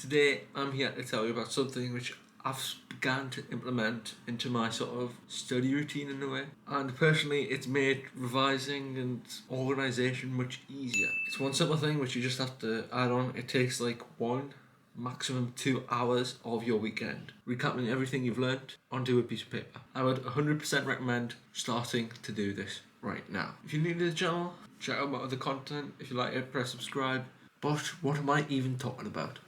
Today I'm here to tell you about something which I've began to implement into my sort of study routine in a way, and personally it's made revising and organisation much easier. It's one simple thing which you just have to add on. It takes like maximum 2 hours of your weekend, recapping everything you've learnt onto a piece of paper. I would 100% recommend starting to do this right now. If you're new to the channel, check out my other content. If you like it, press subscribe. But what am I even talking about?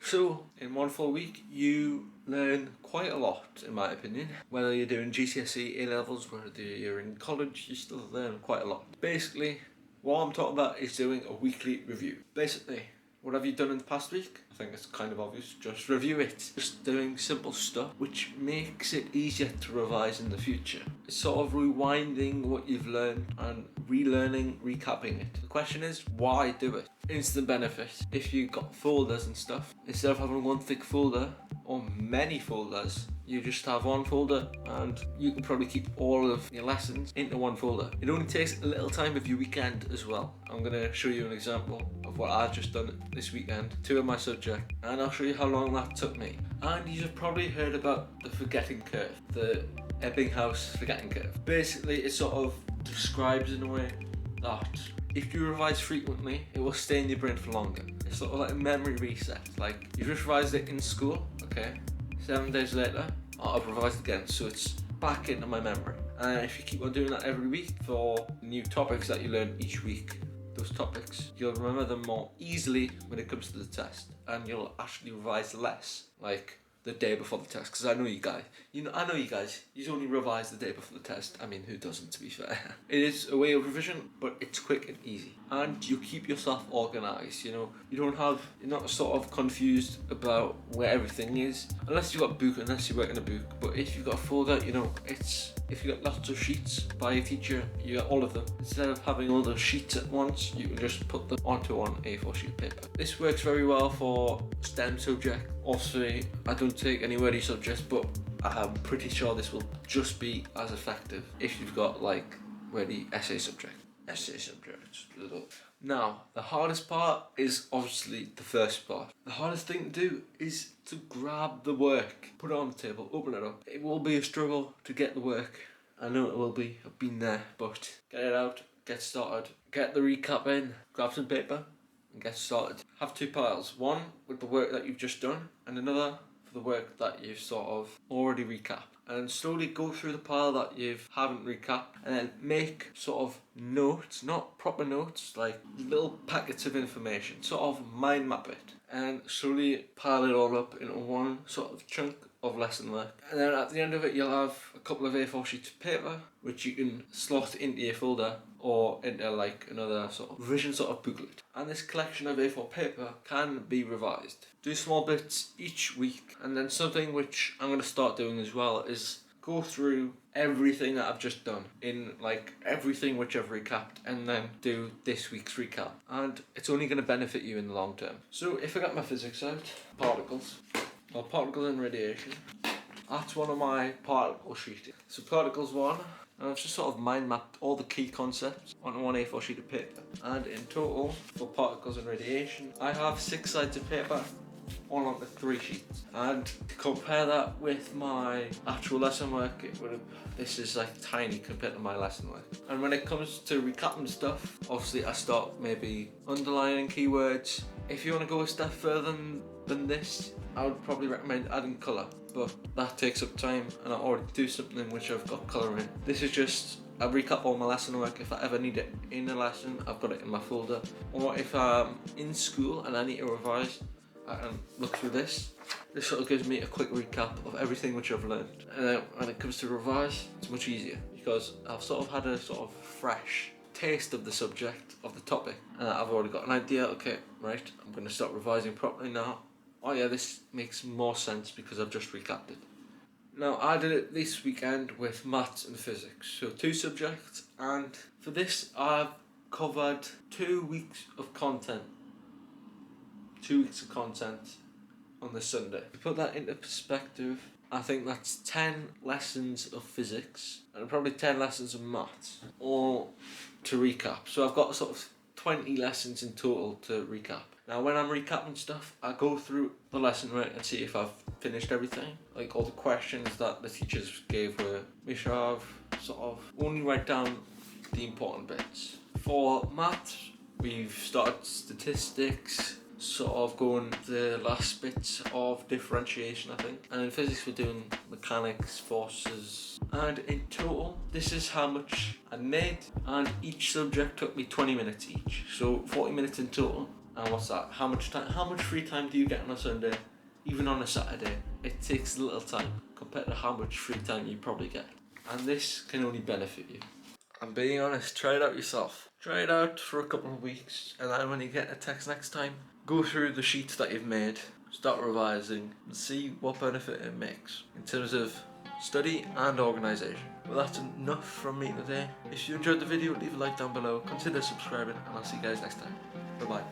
So, in one full week, you learn quite a lot, in my opinion. Whether you're doing GCSE, A-levels, whether you're in college, you still learn quite a lot. Basically, what I'm talking about is doing a weekly review. Basically, what have you done in the past week? I think it's kind of obvious, just review it. Just doing simple stuff, which makes it easier to revise in the future. It's sort of rewinding what you've learned and relearning, recapping it. The question is, why do it? Instant benefit. If you've got folders and stuff, instead of having one thick folder or many folders, you just have one folder and you can probably keep all of your lessons into one folder. It only takes a little time of your weekend as well. I'm going to show you an example of what I've just done this weekend, 2 of my subjects, and I'll show you how long that took me. And you've probably heard about the forgetting curve, the Ebbinghaus forgetting curve. Basically, it sort of describes in a way that if you revise frequently, it will stay in your brain for longer. It's sort of like a memory reset. Like, you just revised it in school, okay? 7 days later, I've revised again, so it's back into my memory. And if you keep on doing that every week for new topics that you learn each week, those topics, you'll remember them more easily when it comes to the test, and you'll actually revise less, like the day before the test. Because I know you guys, you only revise the day before the test. I mean, who doesn't, to be fair? It is a way of revision, but it's quick and easy, and you keep yourself organised. You're not sort of confused about where everything is, unless you've got a book, unless you work in a book. But if you've got a folder, if you've got lots of sheets by a teacher, you got all of them. Instead of having all those sheets at once, you can just put them onto one A4 sheet of paper. This works very well for STEM subject. Obviously, I don't take any wordy subjects, but I'm pretty sure this will just be as effective if you've got like wordy essay subjects. Now, the hardest part is obviously the first part. The hardest thing to do is to grab the work, put it on the table, open it up. It will be a struggle to get the work. I know it will be, I've been there, but get it out, get started, get the recap in, grab some paper and get started. Have 2 piles, one with the work that you've just done and another for the work that you've sort of already recapped. And slowly go through the pile that you haven't recapped, and then make sort of notes, not proper notes, like little packets of information, sort of mind map it, and slowly pile it all up into one sort of chunk of lesson work. And then at the end of it, you'll have a couple of A4 sheets of paper, which you can slot into your folder or into like another sort of revision sort of booklet. And this collection of A4 paper can be revised. Do small bits each week, and then something which I'm going to start doing as well is go through everything that I've just done in like everything which I've recapped, and then do this week's recap, and it's only going to benefit you in the long term. So if I got my physics out, particles and radiation, that's one of my particle sheets. So particles 1, and I've just sort of mind mapped all the key concepts on one A4 sheet of paper, and in total for particles and radiation I have 6 sides of paper all on the 3 sheets. And to compare that with my actual lesson work, this is like tiny compared to my lesson work. And when it comes to recapping stuff, obviously I start maybe underlining keywords. If you want to go a step further than this, I would probably recommend adding colour, but that takes up time and I already do something which I've got colour in. This is just, I recap all my lesson work. If I ever need it in a lesson, I've got it in my folder. Or if I'm in school and I need to revise, I can look through this. This sort of gives me a quick recap of everything which I've learned. And then when it comes to revise, it's much easier because I've sort of had a sort of fresh taste of the subject, of the topic, and I've already got an idea. Okay, right, I'm going to start revising properly now. Oh yeah, this makes more sense because I've just recapped it. Now, I did it this weekend with maths and physics, so 2 subjects, and for this I've covered 2 weeks of content. 2 weeks of content on the Sunday. To put that into perspective, I think that's 10 lessons of physics and probably 10 lessons of maths, all to recap. So I've got sort of 20 lessons in total to recap. Now when I'm recapping stuff, I go through the lesson work and see if I've finished everything. Like all the questions that the teachers gave were, make sure I've sort of only write down the important bits. For maths, we've started statistics, sort of going the last bits of differentiation, I think. And in physics we're doing mechanics, forces, and in total this is how much I made, and each subject took me 20 minutes each, so 40 minutes in total. And what's that? How much free time do you get on a Sunday? Even on a Saturday, it takes little time compared to how much free time you probably get. And this can only benefit you. I'm being honest, try it out yourself. Try it out for a couple of weeks, and then when you get a text next time, go through the sheets that you've made, start revising, and see what benefit it makes in terms of study and organisation. Well, that's enough from me today. If you enjoyed the video, leave a like down below, consider subscribing, and I'll see you guys next time. Bye bye.